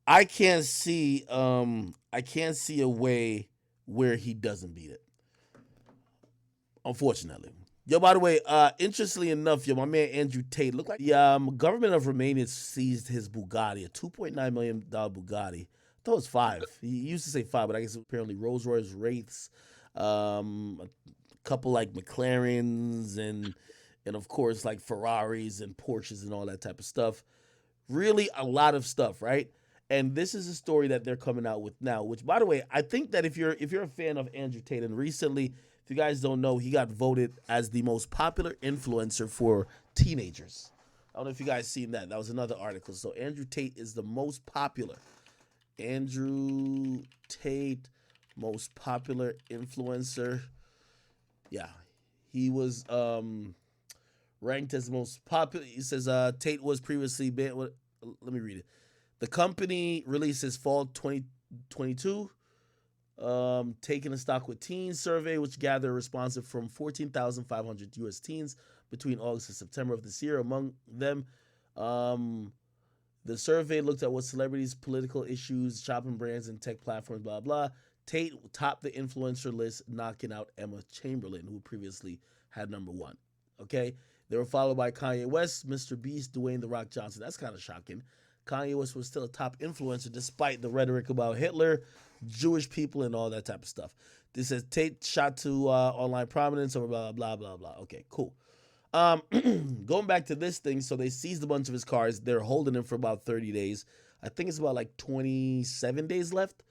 I can't see a way where he doesn't beat it. Unfortunately. Yo, by the way, interestingly enough, yo, my man Andrew Tate looked like the government of Romania seized his Bugatti, a $2.9 million Bugatti. I thought it was five. He used to say five, but I guess apparently Rolls Royce Wraiths, a couple like McLarens, and of course like Ferraris and Porsches and all that type of stuff. Really, a lot of stuff, right? And this is a story that they're coming out with now. Which, by the way, I think that if you're a fan of Andrew Tate, and recently, if you guys don't know, he got voted as the most popular influencer for teenagers. I don't know if you guys seen that. That was another article. So Andrew Tate is the most popular. Andrew Tate, most popular influencer. Yeah, he was ranked as the most popular. He says Tate was previously banned. Let me read it. The company releases fall 2022, taking a stock with teens survey, which gathered responses from 14,500 U.S. teens between August and September of this year. Among them, um, the survey looked at what celebrities, political issues, shopping brands, and tech platforms, blah, blah. Tate topped the influencer list, knocking out Emma Chamberlain, who previously had number one. Okay? They were followed by Kanye West, Mr. Beast, Dwayne The Rock Johnson. That's kind of shocking. Kanye West was still a top influencer despite the rhetoric about Hitler, Jewish people, and all that type of stuff. This says Tate shot to online prominence over blah, blah, blah, blah. Okay, cool. Um, Going back to this thing, so they seized a bunch of his cars. They're holding him for about 30 days. I think it's about like 27 days left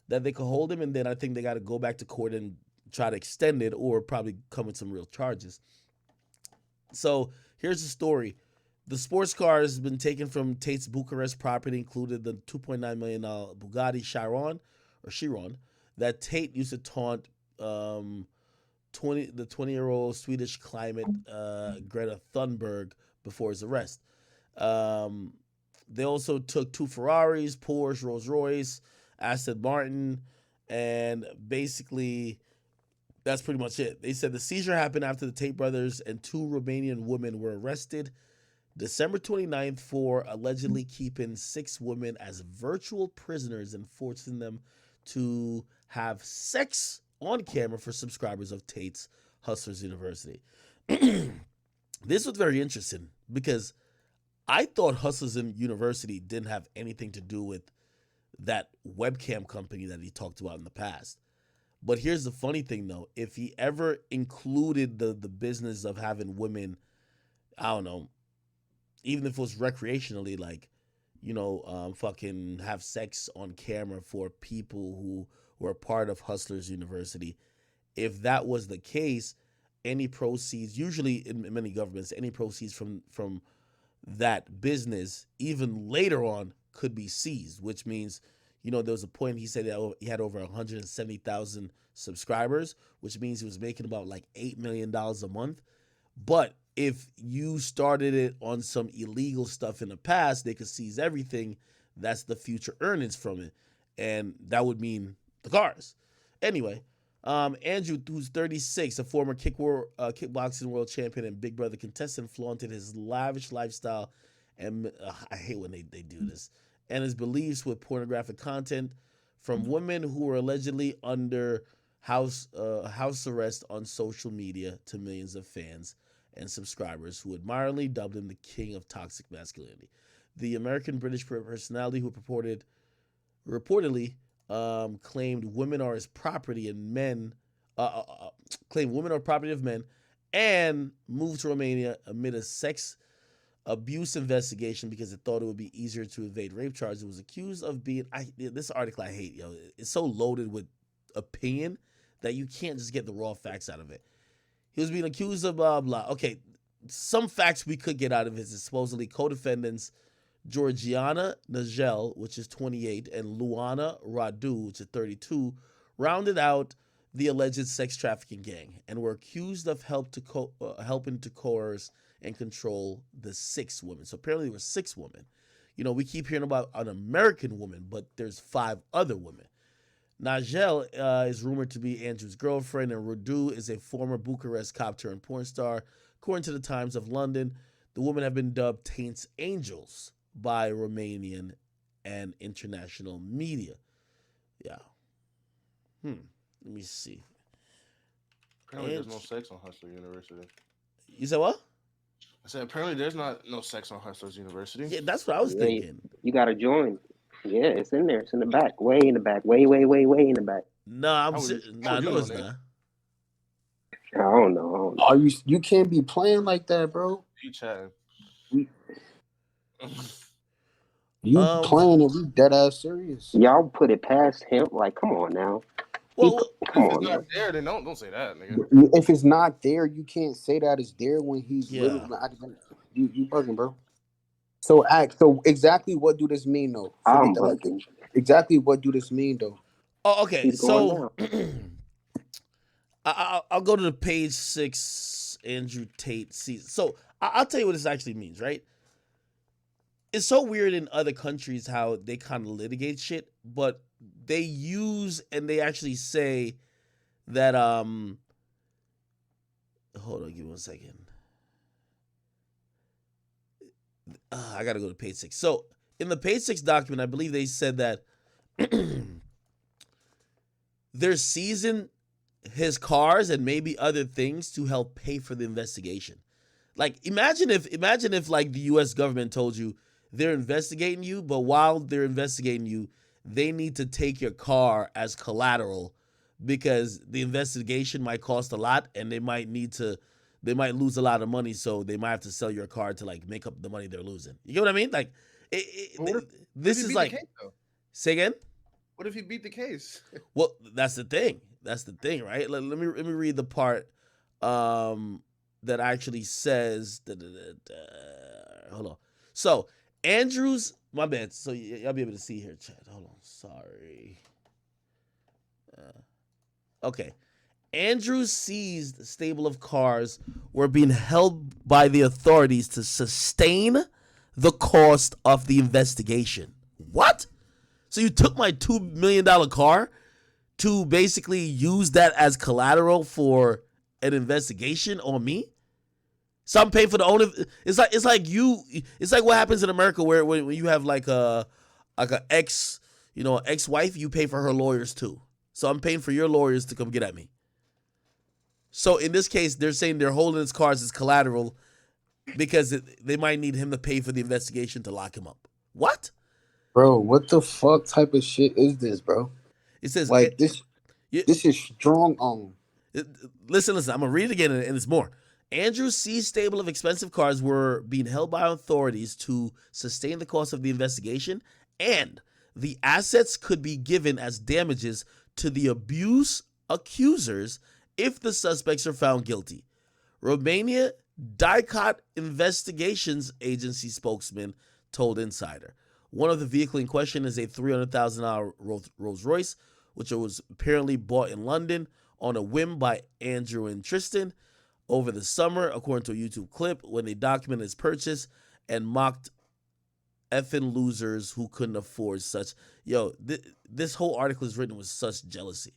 that they could hold him, and then I think they got to go back to court and try to extend it, or probably come with some real charges. So here's the story. The sports car has been taken from Tate's Bucharest property, included the $2.9 million Bugatti Chiron that Tate used to taunt um, 20-year-old Swedish climate Greta Thunberg before his arrest. Um, they also took two Ferraris, Porsche, Rolls Royce, Aston Martin, and basically that's pretty much it. They said the seizure happened after the Tate brothers and two Romanian women were arrested December 29th for allegedly keeping six women as virtual prisoners and forcing them to have sex on camera for subscribers of Tate's Hustlers University. This was very interesting because I thought Hustlers University didn't have anything to do with that webcam company that he talked about in the past. But here's the funny thing though, if he ever included the business of having women, I don't know, even if it was recreationally, like, fucking have sex on camera for people who were part of Hustlers University. If that was the case, any proceeds, usually in many governments, any proceeds from that business, even later on, could be seized. Which means, there was a point he said that he had over 170,000 subscribers, which means he was making about like $8 million a month. But if you started it on some illegal stuff in the past, they could seize everything. That's the future earnings from it. And that would mean the cars. Anyway, Andrew, who's 36, a former kickboxing world champion and Big Brother contestant, flaunted his lavish lifestyle. And I hate when they do this. And his beliefs with pornographic content from women who were allegedly under house arrest on social media to millions of fans and subscribers who admiringly dubbed him the king of toxic masculinity. The American British personality who reportedly claimed women are his property and men claimed women are property of men and moved to Romania amid a sex abuse investigation because it thought it would be easier to evade rape charges. It was accused of being this article I hate, yo. It's so loaded with opinion that you can't just get the raw facts out of it. He was being accused of blah blah. Okay, some facts we could get out of it is supposedly co-defendants Georgiana Nagel, which is 28, and Luana Radu, which is 32, rounded out the alleged sex trafficking gang and were accused of helping to coerce and control the six women. So apparently there were six women. We keep hearing about an American woman, but there's five other women. Nagel is rumored to be Andrew's girlfriend, and Radu is a former Bucharest cop turned porn star. According to the Times of London, the women have been dubbed Tate's Angels by Romanian and international media. Yeah. Let me see. Apparently, there's no And sex on Hustler University. you said what? I said apparently there's not no sex on Hustlers University. Yeah, that's what I was Yeah, thinking. you gotta join. Yeah, it's in there. It's in the back. Way in the back. Way, way, way, way in the back. No, How nah, would you no, know, it's nigga? not. I don't know. I don't know. Are you can't be playing like that, bro. You chatting? You, you Um, playing and we dead ass serious. Y'all put it past him. Like, come on now. He, well, come If it's on not now. there, then don't say that, nigga. If it's not there, you can't say that it's there when he's yeah. literally academic. You bugging, bro. So exactly what do this mean though? Forget I'm that. Like bugging. exactly what do this mean though? Oh, okay. He's going So down. I'll go to the page 6. Andrew Tate sees. So I'll tell you what this actually means, right? It's so weird in other countries how they kind of litigate shit, but they use and they actually say that hold on, give me 1 second. I gotta go to page 6. So in the page 6 document, I believe they said that they're seizing his cars and maybe other things to help pay for the investigation. Like imagine if like the US government told you they're investigating you, but while they're investigating you, they need to take your car as collateral because the investigation might cost a lot and they might lose a lot of money, so they might have to sell your car to like make up the money they're losing. You get what I mean? Like this What if he is beat like the case, though? say again? What if he beat the case? Well, that's the thing. That's the thing, right? Let me read the part that actually says hold on. So Andrews, my bad. So y'all be able to see here, chat. Hold on. Sorry. Okay. Andrews seized stable of cars were being held by the authorities to sustain the cost of the investigation. What? So you took my $2 million car to basically use that as collateral for an investigation on me? So I'm paying for the owner. It's like what happens in America where when you have like a ex-wife, you pay for her lawyers too. So I'm paying for your lawyers to come get at me. So in this case, they're saying they're holding his cars as collateral because they might need him to pay for the investigation to lock him up. What? Bro, what the fuck type of shit is this, bro? It says Like this is strong on. Listen, I'm gonna read it again, and it's more. Andrews seized stable of expensive cars were being held by authorities to sustain the cost of the investigation, and the assets could be given as damages to the abuse accusers if the suspects are found guilty. Romania Dicot Investigations Agency spokesman told Insider. One of the vehicle in question is a $300,000 Rolls Royce, which was apparently bought in London on a whim by Andrew and Tristan over the summer, according to a YouTube clip, when they documented his purchase and mocked effing losers who couldn't afford such. Yo, this whole article is written with such jealousy.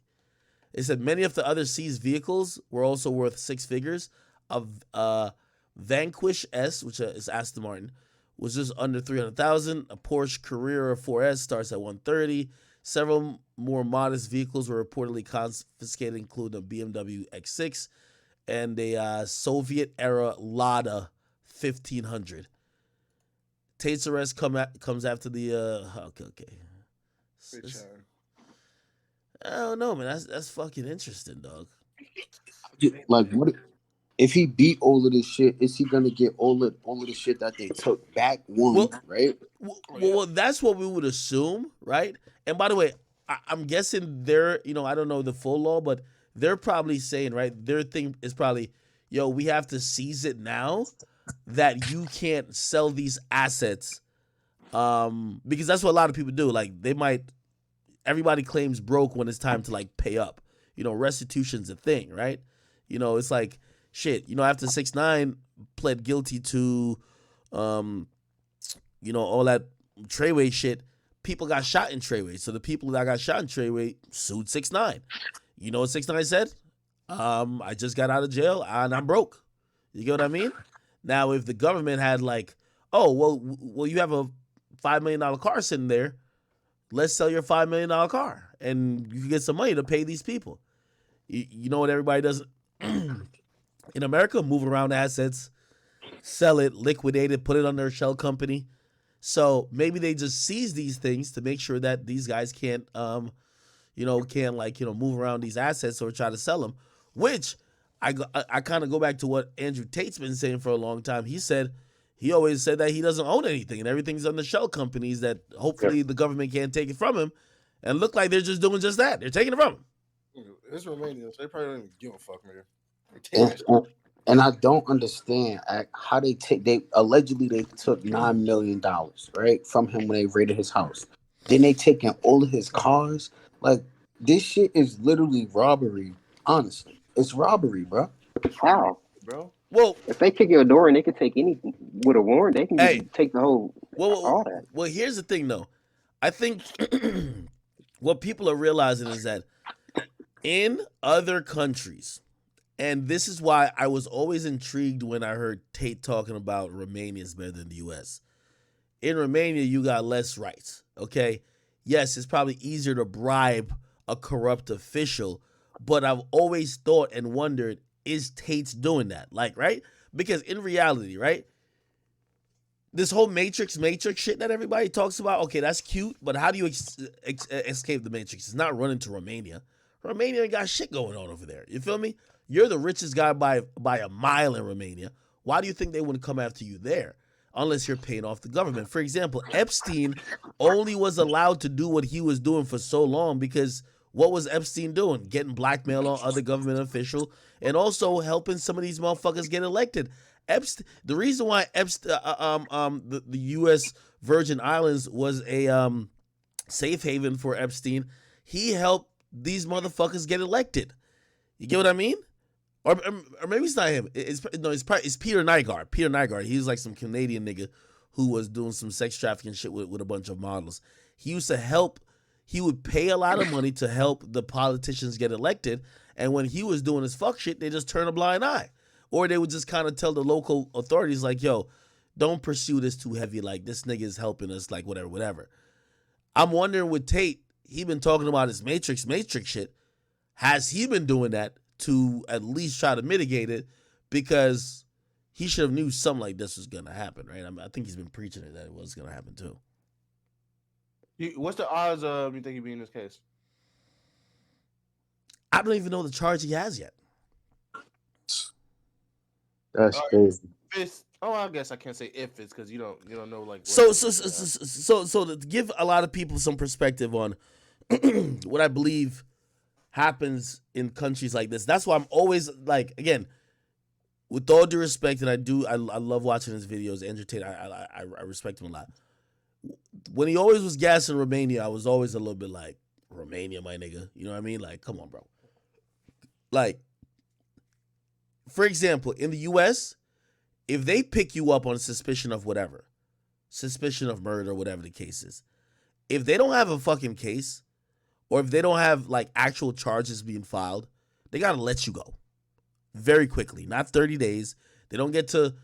It said many of the other seized vehicles were also worth six figures. A Vanquish S, which is Aston Martin, was just under $300,000. A Porsche Carrera 4S starts at $130,000. Several more modest vehicles were reportedly confiscated, including a BMW X6 and a Soviet-era Lada 1500. Tate's arrest comes after the okay. I don't know, man. That's fucking interesting, dog. Like, what if he beat all of this shit? Is he gonna get all of the shit that they took back? Right? Well, that's what we would assume, right? And by the way, I'm guessing they're, I don't know the full law, but they're probably saying, right, their thing is probably, yo, we have to seize it now that you can't sell these assets, because that's what a lot of people do. Like, everybody claims broke when it's time to, like, pay up. Restitution's a thing, right? It's like, shit, after 6ix9ine pled guilty to, all that Treyway shit, people got shot in Treyway. So the people that got shot in Treyway sued 6ix9ine. You know what 6ix9ine said? I just got out of jail and I'm broke. You get what I mean? Now, if the government had like, oh, well, you have a $5 million car sitting there. Let's sell your $5 million car, and you can get some money to pay these people. You know what everybody does in America? Move around assets, sell it, liquidate it, put it on their shell company. So maybe they just seize these things to make sure that these guys can't, move around these assets or try to sell them. Which I kind of go back to what Andrew Tate's been saying for a long time. He always said that he doesn't own anything and everything's on the shell companies that hopefully the government can't take it from him. And look like they're just doing just that. They're taking it from him. It's Romanians. They probably don't even give a fuck, nigga. And I don't understand how they allegedly they took $9 million, right, from him when they raided his house. Then they taking all of his cars. Like, this shit is literally robbery. Honestly, it's robbery, bro. How, bro? Well, if they kick your door and they can take anything with a warrant, they can take the whole. All that. Well, here's the thing, though. I think what people are realizing is that in other countries, and this is why I was always intrigued when I heard Tate talking about Romanians better than the U.S. In Romania, you got less rights, okay? Yes, it's probably easier to bribe a corrupt official, but I've always thought and wondered, is Tate's doing that? Like, right? Because in reality, right? This whole Matrix shit that everybody talks about, okay, that's cute, but how do you escape the Matrix? It's not running to Romania. Romania ain't got shit going on over there. You feel me? You're the richest guy by a mile in Romania. Why do you think they wouldn't come after you there? Unless you're paying off the government. For example, Epstein only was allowed to do what he was doing for so long because what was Epstein doing? Getting blackmail on other government official and also helping some of these motherfuckers get elected. The reason why the U.S. Virgin Islands was a safe haven for Epstein, he helped these motherfuckers get elected. You get what I mean? Or maybe it's not him. It's Peter Nygard. Peter Nygard. He was like some Canadian nigga who was doing some sex trafficking shit with a bunch of models. He used to help. He would pay a lot of money to help the politicians get elected. And when he was doing his fuck shit, they just turn a blind eye. Or they would just kind of tell the local authorities like, yo, don't pursue this too heavy. Like, this nigga is helping us, like, whatever. I'm wondering with Tate, he been talking about his Matrix shit. Has he been doing that to at least try to mitigate it? Because he should have knew something like this was going to happen, right? I think he's been preaching it that it was going to happen too. What's the odds of you think he'd be in this case? I don't even know the charge he has yet. That's crazy. I guess I can't say if it's because you don't know like. So to give a lot of people some perspective on what I believe happens in countries like this. That's why I'm always like, again, with all due respect, and I love watching his videos. Andrew Tate, I respect him a lot. When he always was gassing Romania, I was always a little bit like, Romania, my nigga. You know what I mean? Like, come on, bro. Like, for example, in the U.S., if they pick you up on suspicion of whatever, suspicion of murder, whatever the case is, if they don't have a fucking case, or if they don't have like actual charges being filed, they gotta let you go very quickly, not 30 days. They don't get to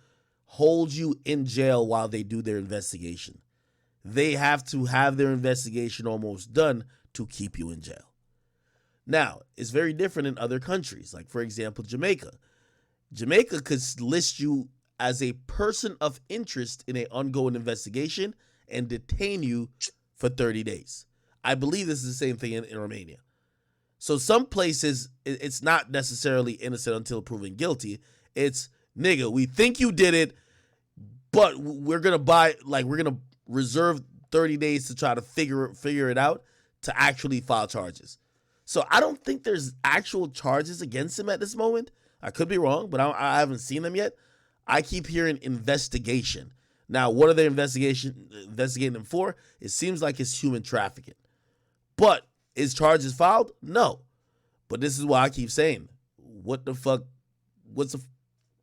hold you in jail while they do their investigation. They have to have their investigation almost done to keep you in jail. Now, it's very different in other countries. Like, for example, Jamaica. Jamaica could list you as a person of interest in an ongoing investigation and detain you for 30 days. I believe this is the same thing in Romania. So some places, it's not necessarily innocent until proven guilty. It's, nigga, we think you did it, but we're going to reserve 30 days to try to figure it out to actually file charges. So I don't think there's actual charges against him at this moment. I could be wrong, but I haven't seen them yet. I keep hearing investigation. Now, what are they investigating him for? It seems like it's human trafficking. But is charges filed? No. But this is why I keep saying, what's the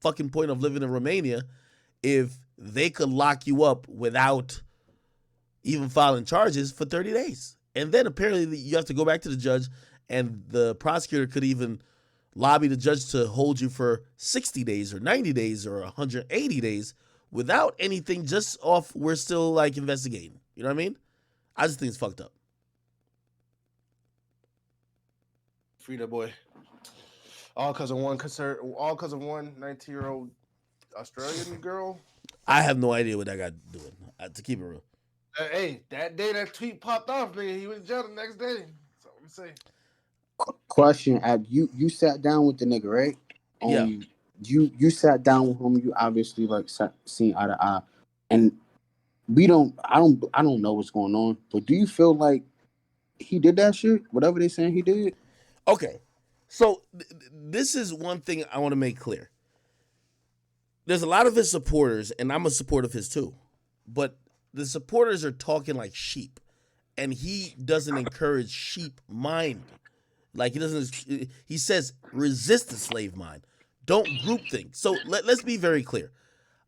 fucking point of living in Romania if they could lock you up without even filing charges for 30 days? And then apparently you have to go back to the judge, and the prosecutor could even lobby the judge to hold you for 60 days or 90 days or 180 days without anything, just off we're still like investigating. You know what I mean? I just think it's fucked up. Free that boy. All because of one concert. All because of one 19-year-old Australian girl. I have no idea what that guy doing. To keep it real. Hey, that day that tweet popped off, nigga, he was in jail the next day. That's all I'm saying. Question: you sat down with the nigga, right? Yeah. You sat down with him. You obviously like seen eye to eye, and I don't know what's going on. But do you feel like he did that shit? Whatever they saying he did. Okay, so this is one thing I want to make clear. There's a lot of his supporters, and I'm a supporter of his too, but the supporters are talking like sheep, and he doesn't encourage sheep mind. Like he doesn't. He says resist the slave mind. Don't group think. So let's be very clear.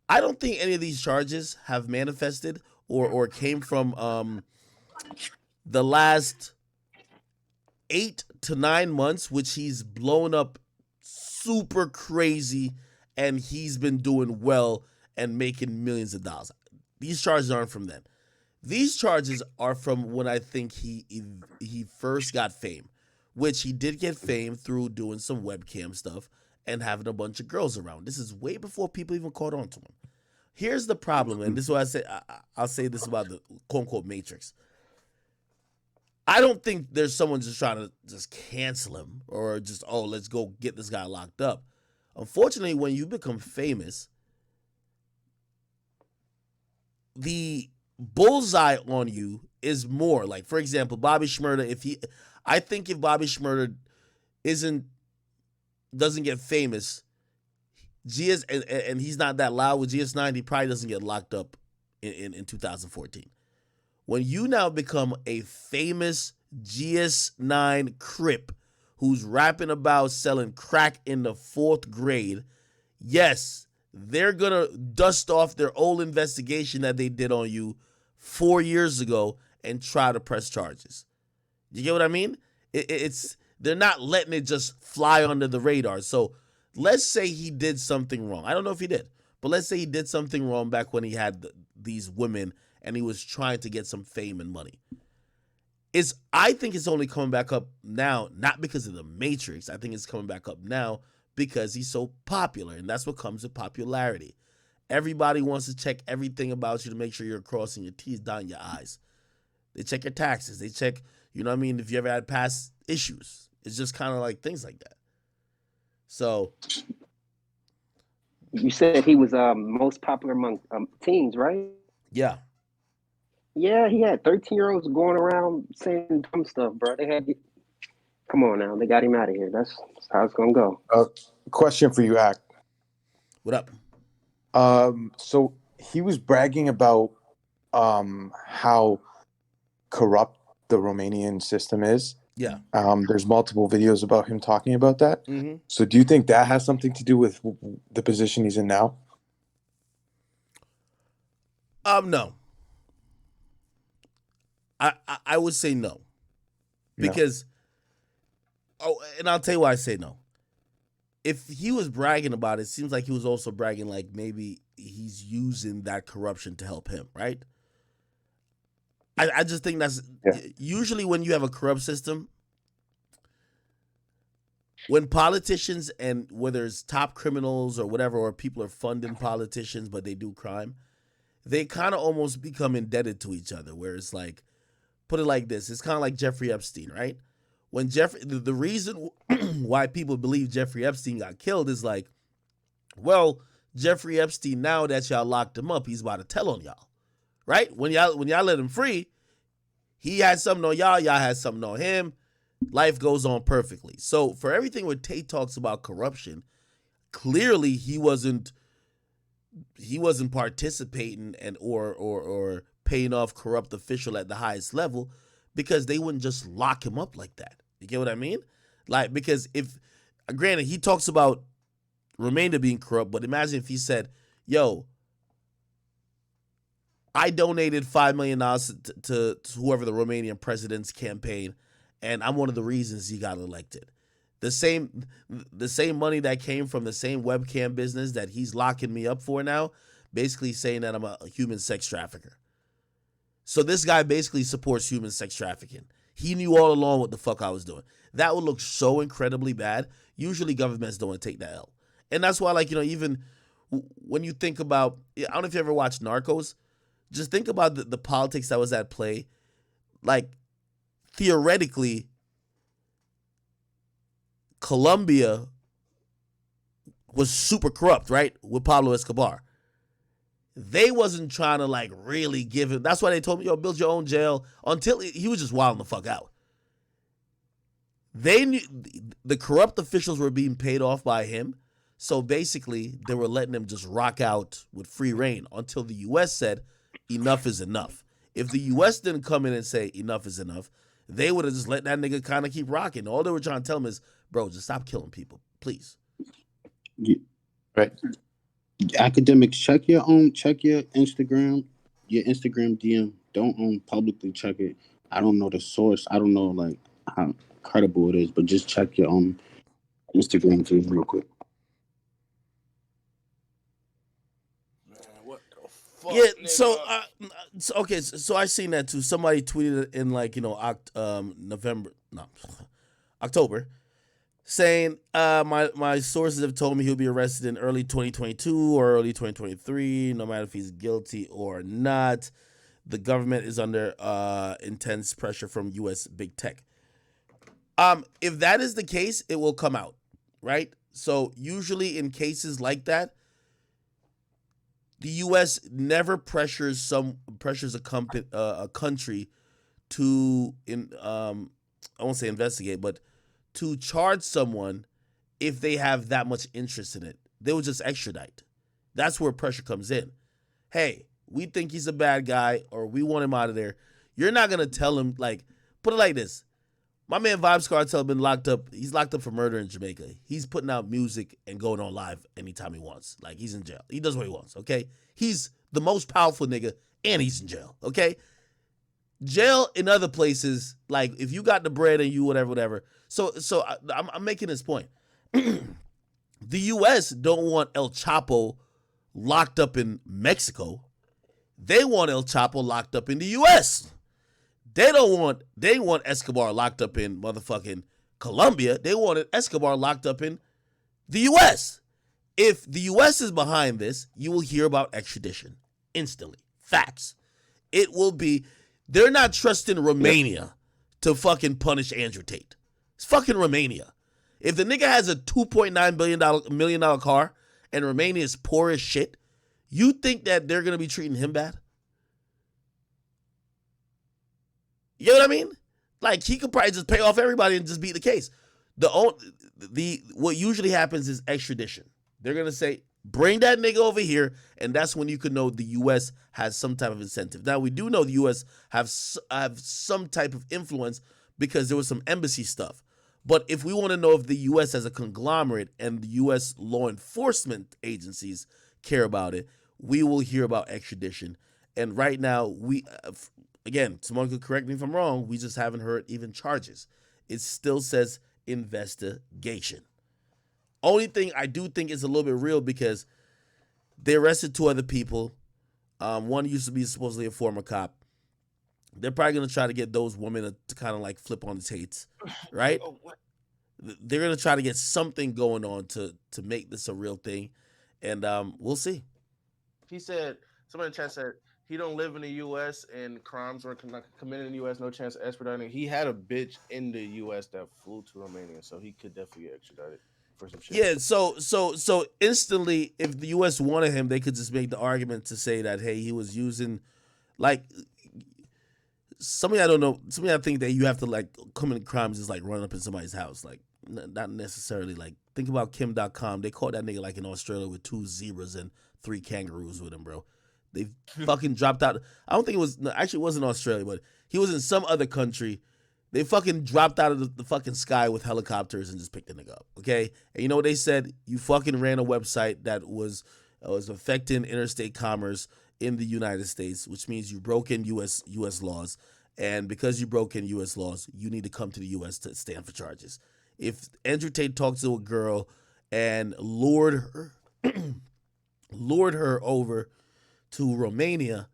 I don't think any of these charges have manifested or came from the last 8 to 9 months, which he's blown up super crazy, and he's been doing well and making millions of dollars. These charges aren't from then. These charges are from when I think he first got fame, which he did get fame through doing some webcam stuff and having a bunch of girls around. This is way before people even caught on to him. Here's the problem, and this is what I say. I'll say this about the quote-unquote Matrix. I don't think there's someone just trying to just cancel him or just, oh, let's go get this guy locked up. Unfortunately, when you become famous, the bullseye on you is more. Like, for example, Bobby Shmurda, I think if Bobby Shmurda doesn't get famous, and he's not that loud with GS9, he probably doesn't get locked up in 2014. When you now become a famous GS9 Crip who's rapping about selling crack in the 4th grade, yes, they're going to dust off their old investigation that they did on you 4 years ago and try to press charges. You get what I mean? They're not letting it just fly under the radar. So let's say he did something wrong. I don't know if he did, but let's say he did something wrong back when he had these women and he was trying to get some fame and money. I think it's only coming back up now, not because of the Matrix. I think it's coming back up now because he's so popular, and that's what comes with popularity. Everybody wants to check everything about you to make sure you're crossing your T's, dotting your I's. They check your taxes. They check, you know what I mean, if you ever had past issues. It's just kind of like things like that. So You said he was most popular among teens, right? yeah. Yeah, he had 13-year-olds going around saying dumb stuff, bro. Come on now, they got him out of here. That's how it's gonna go. Question for you, Ak. What up? So he was bragging about how corrupt the Romanian system is. Yeah. There's multiple videos about him talking about that. Mm-hmm. So do you think that has something to do with the position he's in now? No. I would say no. Because and I'll tell you why I say no. If he was bragging about it, it seems like he was also bragging like maybe he's using that corruption to help him, right? I just think that's usually when you have a corrupt system, when politicians and whether it's top criminals or whatever, or people are funding politicians but they do crime, they kind of almost become indebted to each other, where it's like, put it like this, it's kind of like Jeffrey Epstein, right? When the reason why people believe Jeffrey Epstein got killed is like, well, Jeffrey Epstein, now that y'all locked him up, he's about to tell on y'all, right? When y'all let him free, he had something on y'all had something on him. Life goes on perfectly. So for everything where Tate talks about corruption, clearly he wasn't participating and or paying off corrupt official at the highest level, because they wouldn't just lock him up like that. You get what I mean? Like, because if, granted, he talks about Romania being corrupt, but imagine if he said, yo, I donated $5 million to whoever the Romanian president's campaign, and I'm one of the reasons he got elected. The same money that came from the same webcam business that he's locking me up for now, basically saying that I'm a human sex trafficker. So this guy basically supports human sex trafficking. He knew all along what the fuck I was doing. That would look so incredibly bad. Usually governments don't want to take that L. And that's why, like, even when you think about, I don't know if you ever watched Narcos, just think about the politics that was at play. Like, theoretically, Colombia was super corrupt, right? With Pablo Escobar. They wasn't trying to like really give him. That's why they told me, yo, build your own jail, until he was just wilding the fuck out. They knew the corrupt officials were being paid off by him. So basically, they were letting him just rock out with free reign until the U.S. said, enough is enough. If the U.S. didn't come in and say, enough is enough, they would have just let that nigga kind of keep rocking. All they were trying to tell him is, bro, just stop killing people, please. Yeah, right. Academics, check your Instagram DM. Don't publicly check it. I don't know the source. I don't know like how credible it is, but just check your Instagram feed real quick. Man, what the fuck? Yeah, nigga? okay, so I seen that too. Somebody tweeted it in like, October, saying my sources have told me he'll be arrested in early 2022 or early 2023, no matter if he's guilty or not. The government is under intense pressure from U.S. big tech. If that is the case, it will come out, right? So usually in cases like that, the U.S. never pressures a country to I won't say investigate, but to charge someone if they have that much interest in it. They will just extradite. That's where pressure comes in. Hey, we think he's a bad guy or we want him out of there. You're not going to tell him, like, put it like this. My man Vibes Cartel been locked up. He's locked up for murder in Jamaica. He's putting out music and going on live anytime he wants. Like, he's in jail. He does what he wants, okay? He's the most powerful nigga and he's in jail, okay? Jail in other places, like, if you got the bread and you whatever. So I'm making this point. The U.S. don't want El Chapo locked up in Mexico. They want El Chapo locked up in the U.S. They want Escobar locked up in motherfucking Colombia. They wanted Escobar locked up in the U.S. If the U.S. is behind this, you will hear about extradition instantly. Facts. It will be. They're not trusting Romania to punish Andrew Tate. It's fucking Romania. If the nigga has a $2.9 million car and Romania is poor as shit, you think that they're gonna be treating him bad? You know what I mean? Like, he could probably just pay off everybody and just beat the case. What usually happens is extradition. They're gonna say, bring that nigga over here, and that's when you could know the U.S. has some type of incentive. Now, we do know the U.S. have some type of influence because there was some embassy stuff. But if we want to know if the U.S. as a conglomerate and the U.S. law enforcement agencies care about it, we will hear about extradition. And right now, again, someone could correct me if I'm wrong, we just haven't heard even charges. It still says investigation. Only thing I do think is a little bit real because they arrested two other people. One used to be supposedly a former cop. They're probably going to try to get those women to kind of like flip on the Tates, right? They're going to try to get something going on to make this a real thing. And we'll see. He said, somebody in the chat said, he don't live in the U.S. and crimes were committed in the U.S. No chance of extraditing. He had a bitch in the U.S. that flew to Romania, so he could definitely get extradited for some shit. Yeah, so instantly, if the U.S. wanted him, they could just make the argument to say that, hey, he was using, like, somebody I don't know, somebody I think that you have to, like, commit crimes is, like, run up in somebody's house. Like, not necessarily, like, think about Kim.com. They caught that nigga, like, in Australia with 2 zebras and 3 kangaroos with him, bro. They fucking dropped out. I don't think it was, actually it wasn't Australia, but he was in some other country. They fucking dropped out of the fucking sky with helicopters and just picked the nigga up, okay? And you know what they said? You fucking ran a website that was affecting interstate commerce in the United States, which means you broke in U.S. laws. And because you broke in U.S. laws, you need to come to the U.S. to stand for charges. If Andrew Tate talked to a girl and lured her over to Romania,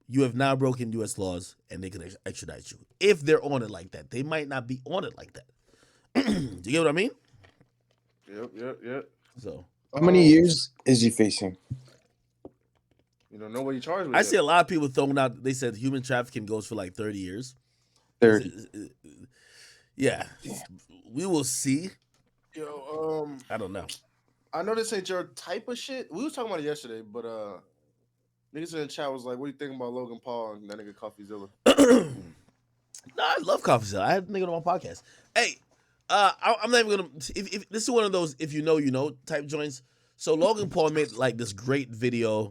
you have now broken U.S. laws, and they can extradite you if they're on it like that. They might not be on it like that. Do you get what I mean? Yep. So How many years is he facing? You know, nobody charged with I it. see a lot of people throwing out. They said human trafficking goes for like 30 years. 30. Yeah, we will see. Yo, I don't know. I know this ain't your type of shit. We was talking about it yesterday, but niggas in the chat was like, "What do you think about Logan Paul and that nigga CoffeeZilla?" No, I love CoffeeZilla. I had a nigga on my podcast. Hey, I'm not even gonna. If this is one of those, if you know, you know type joints. So Logan Paul made like this great video